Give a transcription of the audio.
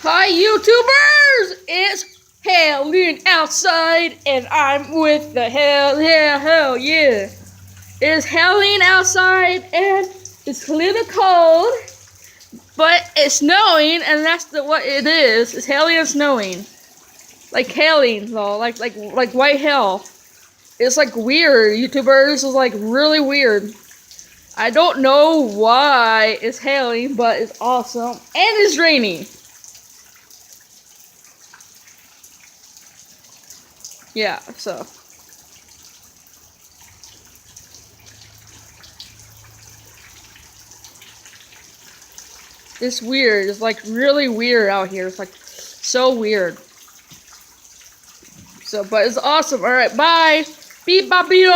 Hi YouTubers! It's hailing outside and I'm with the hell yeah. It's hailing outside and it's a little cold, but it's snowing and that's what it is. It's hailing and snowing. Like hailing though, like white hail. It's like weird, YouTubers. It's like really weird. I don't know why it's hailing, but it's awesome. And it's rainy. Yeah, so. It's weird. It's like really weird out here. It's like so weird. So, but it's awesome. Alright, bye. Beep bop beep.